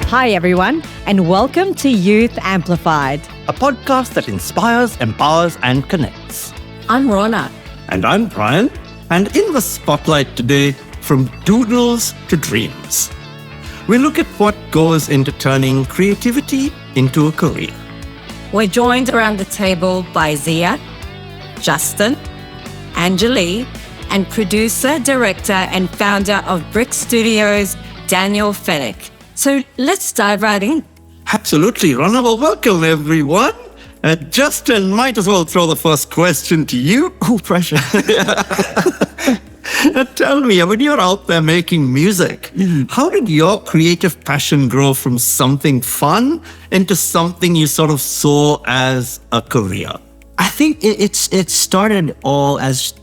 Hi, everyone, and welcome to Youth Amplified, a podcast that inspires, empowers, and connects. I'm Ronna. And I'm Brian. And in the spotlight today, from Doodles to Dreams, we look at what goes into turning creativity into a career. We're joined around the table by Zia, Justin, Angelee, and producer, director, and founder of Brick Studios Daniel Fenech. So let's dive right in. Absolutely, Ronna. Well, welcome, everyone. Justin, might as well throw the first question to you. Oh, pressure. Tell me, when you're out there making music, how did your creative passion grow from something fun into something you sort of saw as a career? I think it started all as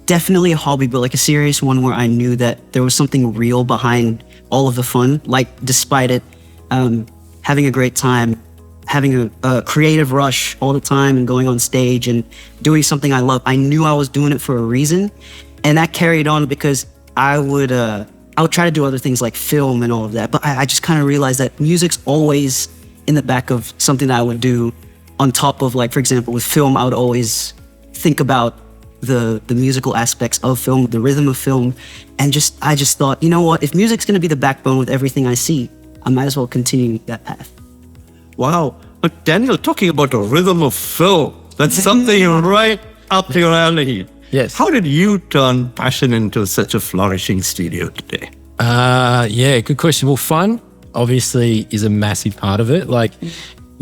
definitely a hobby, but like a serious one where I knew that there was something real behind all of the fun. Like, despite it, having a great time, having a creative rush all the time and going on stage and doing something I love. I knew I was doing it for a reason. And that carried on because I would try to do other things like film and all of that. But I just kind of realized that music's always in the back of something that I would do on top of, like, for example, with film, I would always think about the musical aspects of film, the rhythm of film. And I just thought, you know what, if music's going to be the backbone with everything I see, I might as well continue that path. Wow. But Daniel, talking about a rhythm of film, that's something right up your alley. Yes. How did you turn passion into such a flourishing studio today? Yeah, good question. Well, fun obviously is a massive part of it. Like,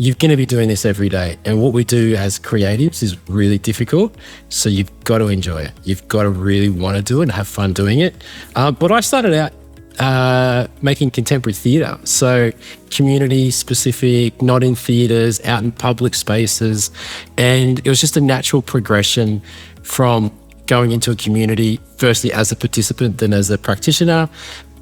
you're going to be doing this every day. And what we do as creatives is really difficult. So you've got to enjoy it. You've got to really want to do it and have fun doing it. But I started out making contemporary theatre. So community specific, not in theatres, out in public spaces. And it was just a natural progression from going into a community, firstly as a participant, then as a practitioner,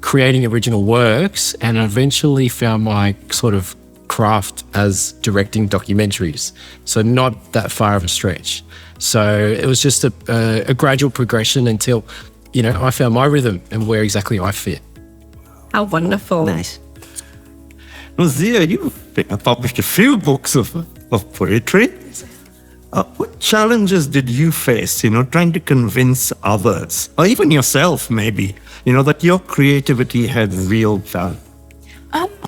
creating original works, and eventually found my sort of craft as directing documentaries. So not that far of a stretch. So it was just a gradual progression until, I found my rhythm and where exactly I fit. How wonderful. Nice. Well, Zia, you've published a few books of poetry. What challenges did you face, trying to convince others, or even yourself maybe, that your creativity had real value?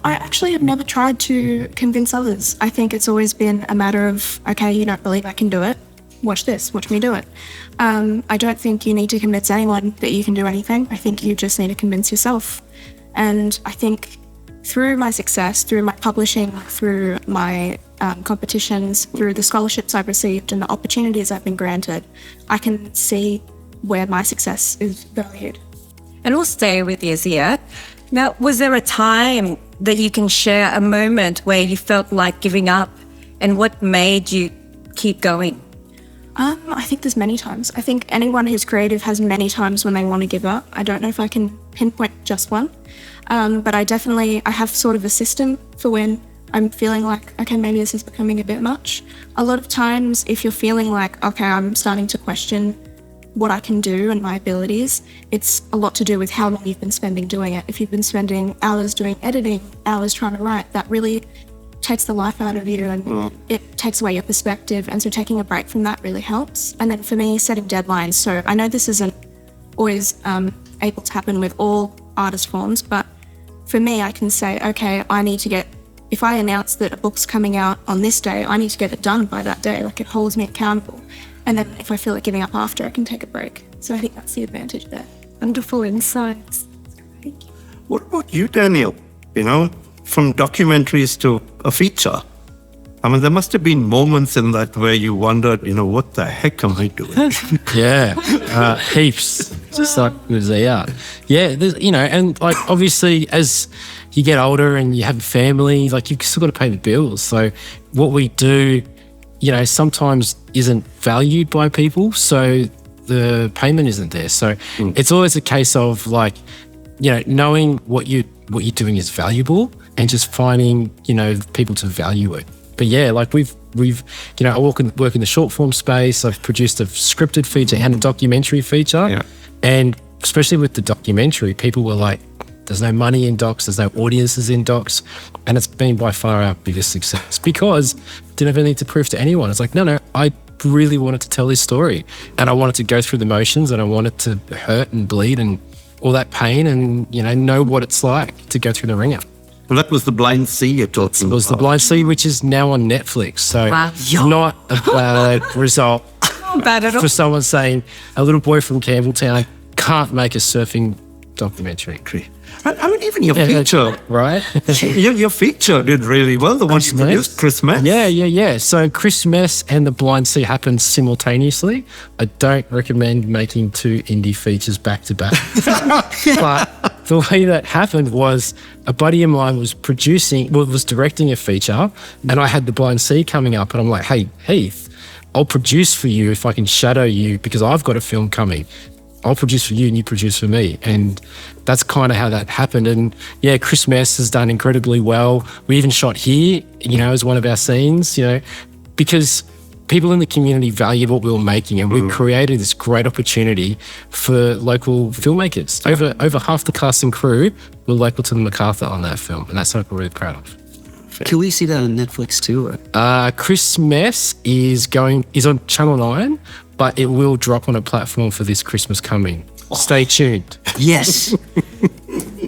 I actually have never tried to convince others. I think it's always been a matter of, okay, you don't believe I can do it? Watch this, watch me do it. I don't think you need to convince anyone that you can do anything. I think you just need to convince yourself. And I think through my success, through my publishing, through my competitions, through the scholarships I've received and the opportunities I've been granted, I can see where my success is valued. And we'll stay with you, Zia. Now, was there a time that you can share a moment where you felt like giving up, and what made you keep going? I think there's many times. I think anyone who's creative has many times when they want to give up. I don't know if I can pinpoint just one, but I have sort of a system for when I'm feeling like, okay, maybe this is becoming a bit much. A lot of times, if you're feeling like, okay, I'm starting to question what I can do and my abilities, it's a lot to do with how long you've been spending doing it. If you've been spending hours doing editing, hours trying to write, that really takes the life out of you and it takes away your perspective. And so taking a break from that really helps. And then for me, setting deadlines. So I know this isn't always able to happen with all artist forms, but for me, I can say, okay, if I announce that a book's coming out on this day, I need to get it done by that day. Like, it holds me accountable. And then if I feel like giving up after, I can take a break. So I think that's the advantage there. Wonderful insights. Thank you. What about you, Daniel? From documentaries to a feature. I mean, there must have been moments in that where you wondered, what the heck am I doing? Yeah, heaps. Just like with Zia. Yeah, and like obviously as you get older and you have a family, like you've still got to pay the bills. So what we do, sometimes isn't valued by people. So the payment isn't there. So it's always a case of like, knowing what you're doing is valuable and just finding, people to value it. But yeah, like we've I work in the short form space. I've produced a scripted feature and a documentary feature. Yeah. And especially with the documentary, people were like, There's no money in docs. There's no audiences in docs. And it's been by far our biggest success because I didn't ever need to prove to anyone. It's like, no, I really wanted to tell this story and I wanted to go through the motions and I wanted to hurt and bleed and all that pain and, know what it's like to go through the ringer. Well, that was The Blind Sea you're talking about. It was The Blind Sea, which is now on Netflix. So Wow. not a bad result Not bad at all. for someone saying a little boy from Campbelltown can't make a surfing documentary. I mean, even your feature, Right? your feature did really well. The one you produced, Chris Mess. Yeah. So Chris Mess and The Blind Sea happened simultaneously. I don't recommend making 2 indie features back to back. But the way that happened was a buddy of mine was directing a feature and I had The Blind Sea coming up and I'm like, hey, Heath, I'll produce for you if I can shadow you because I've got a film coming. I'll produce for you and you produce for me. And that's kind of how that happened. And yeah, Chris Mess has done incredibly well. We even shot here, as one of our scenes, because people in the community valued what we were making and we created this great opportunity for local filmmakers. Over half the cast and crew were local to the MacArthur on that film. And that's something we're really proud of. Can we see that on Netflix too? Chris Mess is on Channel 9, but it will drop on a platform for this Christmas coming. Stay tuned. Yes.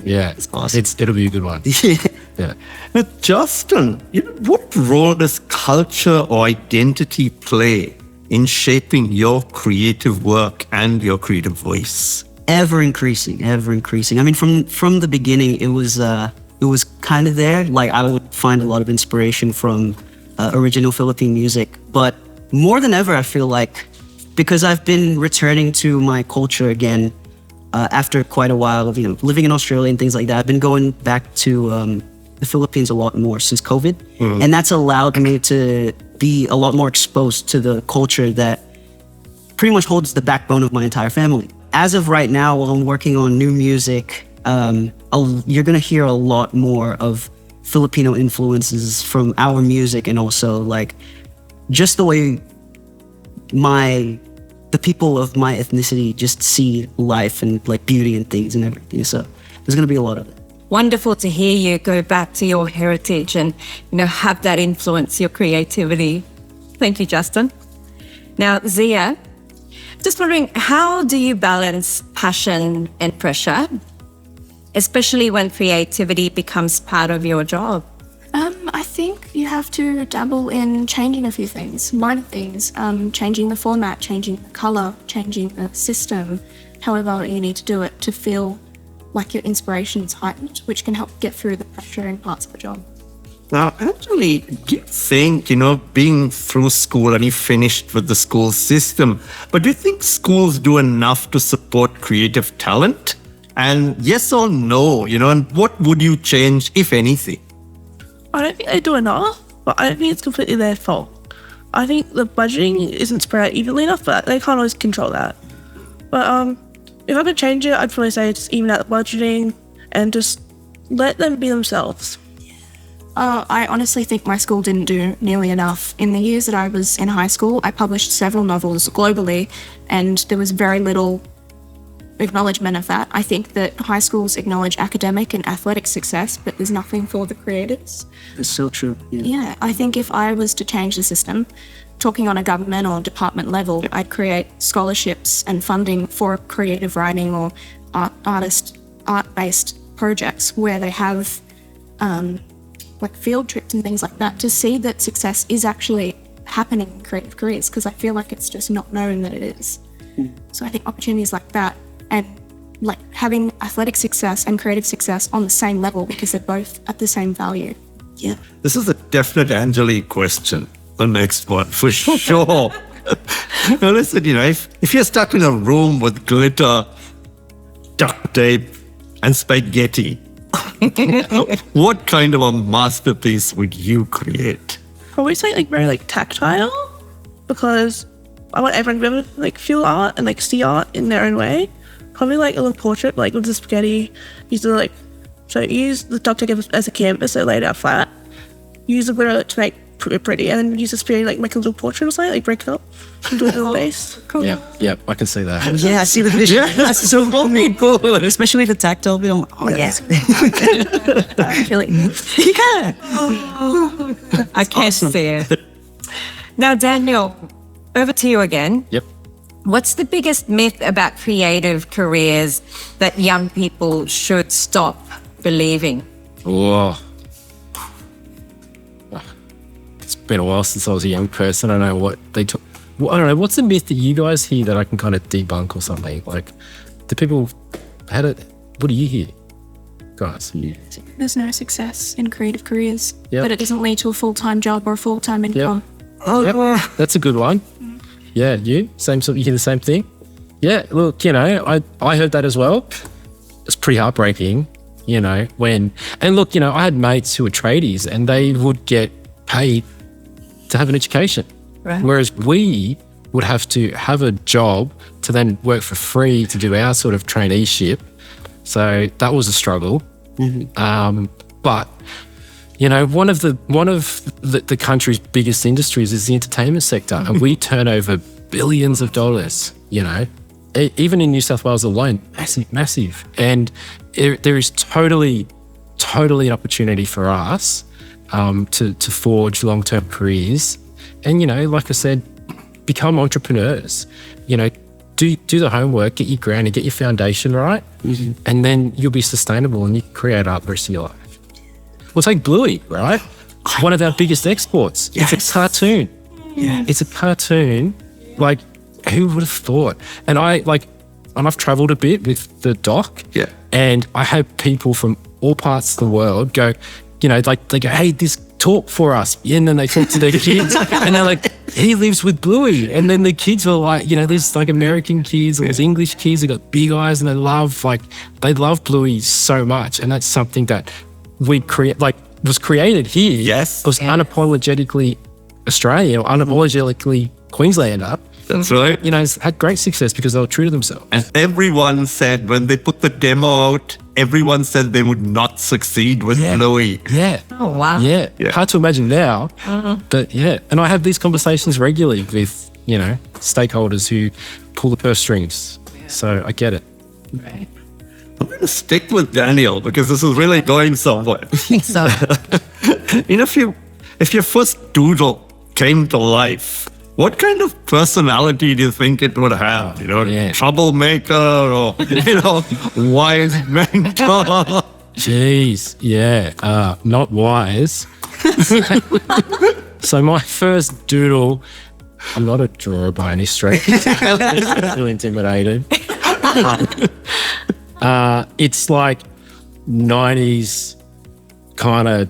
Yeah, awesome. It'll be a good one. Yeah. Now, Justin, what role does culture or identity play in shaping your creative work and your creative voice? Ever increasing. I mean, from the beginning, it was kind of there. Like I would find a lot of inspiration from original Philippine music, but more than ever, I feel like because I've been returning to my culture again after quite a while of living in Australia and things like that. I've been going back to the Philippines a lot more since COVID, and that's allowed me to be a lot more exposed to the culture that pretty much holds the backbone of my entire family. As of right now, while I'm working on new music, you're gonna hear a lot more of Filipino influences from our music, and also like just the way the people of my ethnicity just see life and like beauty and things and everything. So there's gonna be a lot of it. Wonderful to hear you go back to your heritage and have that influence your creativity. Thank you, Justin. Now, Zia, just wondering, how do you balance passion and pressure, especially when creativity becomes part of your job? I think you have to dabble in changing a few things, minor things, changing the format, changing the color, changing the system, however you need to do it to feel like your inspiration is heightened, which can help get through the pressure in parts of the job. Now, Angelee, do you think, being through school and you finished with the school system, but do you think schools do enough to support creative talent? And yes or no, and what would you change, if anything? I don't think they do enough, but I don't think it's completely their fault. I think the budgeting isn't spread out evenly enough, but they can't always control that. But if I could change it, I'd probably say just even out the budgeting and just let them be themselves. I honestly think my school didn't do nearly enough. In the years that I was in high school, I published several novels globally, and there was very little acknowledgement of that. I think that high schools acknowledge academic and athletic success, but there's nothing for the creatives. It's so true. Yeah, I think if I was to change the system, talking on a government or department level, I'd create scholarships and funding for creative writing or art-based projects where they have like field trips and things like that to see that success is actually happening in creative careers, because I feel like it's just not known that it is. So I think opportunities like that, and like having athletic success and creative success on the same level, because they're both at the same value. Yeah. This is a definite Angelee question. The next one, for sure. Now listen, if you're stuck in a room with glitter, duct tape, and spaghetti, what kind of a masterpiece would you create? Probably something very tactile, because I want everyone to be able to feel art and see art in their own way. Probably a little portrait, with the spaghetti. Use the duct tape as a canvas, so lay it out flat. Use the glitter to make pretty, and then use the spray like make a little portrait or something, like break it up and do a little base. Cool. Yeah, I can see that. Yeah, I see the vision. That's so cool. Especially the tactile bit. I'm like, oh, yes. I feel like Yeah. I can't see it. Now, Daniel, over to you again. Yep. What's the biggest myth about creative careers that young people should stop believing? Whoa. It's been a while since I was a young person. I don't know what they took. Well, I don't know. What's the myth that you guys hear that I can kind of debunk or something? Like, do people had it? What do you hear, guys? there's no success in creative careers, Yep. but it doesn't lead to a full-time job or a full-time income. Yep. That's a good one. Yeah, you you hear the same thing? Yeah, look, I heard that as well. It's pretty heartbreaking, and look, I had mates who were tradies and they would get paid to have an education. Right. Whereas we would have to have a job to then work for free to do our sort of traineeship. So that was a struggle. But one of the country's biggest industries is the entertainment sector, and we turn over billions of dollars. Even in New South Wales alone, massive. And there is totally an opportunity for us to forge long-term careers. And like I said, become entrepreneurs. Do the homework, get your grounding, get your foundation right, and then you'll be sustainable and you can create art the rest of your life. Well, take Bluey, right? One of our biggest exports. Yes. It's a cartoon. Yeah. It's a cartoon. Like, who would have thought? And I've traveled a bit with the doc. Yeah. And I have people from all parts of the world go, they go, hey, this talk for us. And then they talk to their kids and they're like, he lives with Bluey. And then the kids are like, there's like American kids, there's English kids, they got big eyes and they love Bluey so much. And that's something that was created here. Yes. It was unapologetically Australian or unapologetically Queenslander. That's right. It's had great success because they were true to themselves. And everyone said when they put the demo out, everyone said they would not succeed with Bluey. Yeah. Oh, wow. Yeah. Hard to imagine now. But yeah. And I have these conversations regularly with, stakeholders who pull the purse strings. So I get it. Right. I'm going to stick with Daniel because this is really going somewhere. So, if your first doodle came to life, what kind of personality do you think it would have? Troublemaker or, wise mentor? Jeez. Yeah. Not wise. So my first doodle, I'm not a drawer by any stretch. I feel intimidated. It's like 90s kind of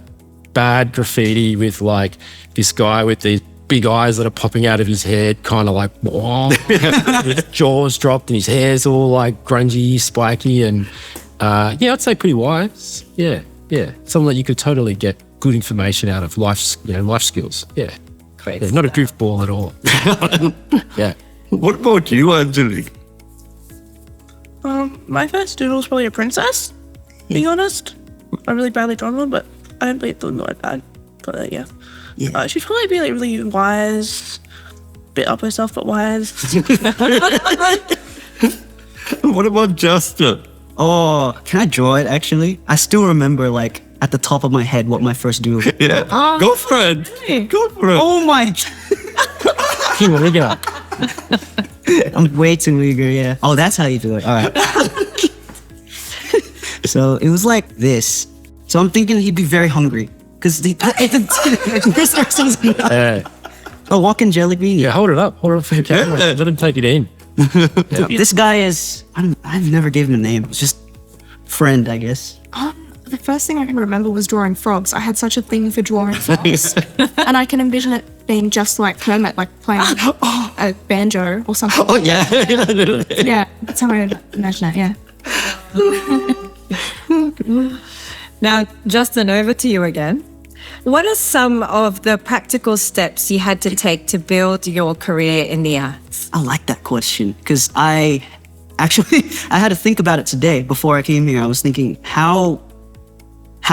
bad graffiti with like this guy with these big eyes that are popping out of his head, kind of like, whoa, his jaws dropped and his hair's all like grungy, spiky, and I'd say pretty wise. Yeah. Something that you could totally get good information out of life skills. Yeah. great. Yeah, not a goofball at all. Yeah. What about you, Angelee? My first doodle was probably a princess, being honest. I really badly drawn one, but I don't believe them that bad. But yeah. She'd probably be like really wise, bit up herself, but wise. What about Justin? Oh, can I draw it actually? I still remember like at the top of my head what my first doodle was. Yeah. Go for it. Go for it. Oh my. Come on, we go. I'm way too eager, yeah. Oh, that's how you do it. All right. So it was like this. So I'm thinking he'd be very hungry. Because this person's a walking jelly bean. Yeah, hold it up. Hold it up for your camera. Yeah. Let him take it in. This guy is, I've never given him a name. It's just friend, I guess. The first thing I can remember was drawing frogs. I had such a thing for drawing frogs. And I can envision it being just like Kermit, like playing a banjo or something. Oh, yeah. Yeah, that's how I imagine it, yeah. Now, Justin, over to you again. What are some of the practical steps you had to take to build your career in the arts? I like that question because I had to think about it today before I came here. I was thinking, how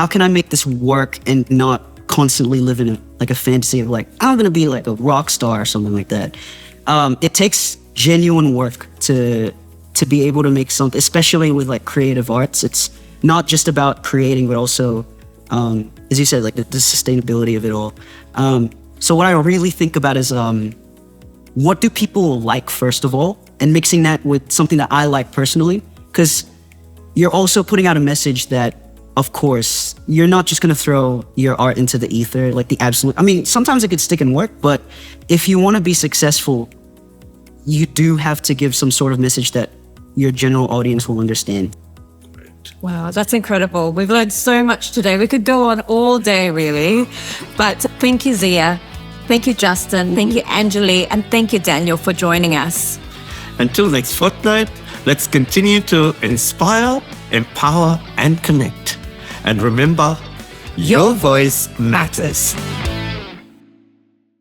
can I make this work and not constantly live in like a fantasy of like, I'm going to be like a rock star or something like that. It takes genuine work to be able to make something, especially with like creative arts. It's not just about creating, but also, as you said, like the sustainability of it all. So what I really think about is, what do people like, first of all, and mixing that with something that I like personally, because you're also putting out a message that, of course, you're not just going to throw your art into the ether, like the absolute. I mean, sometimes it could stick and work, but if you want to be successful, you do have to give some sort of message that your general audience will understand. Wow, that's incredible. We've learned so much today. We could go on all day, really. But thank you, Zia. Thank you, Justin. Thank you, Angelee. And thank you, Daniel, for joining us. Until next fortnight, let's continue to inspire, empower, and connect. And remember, your voice matters.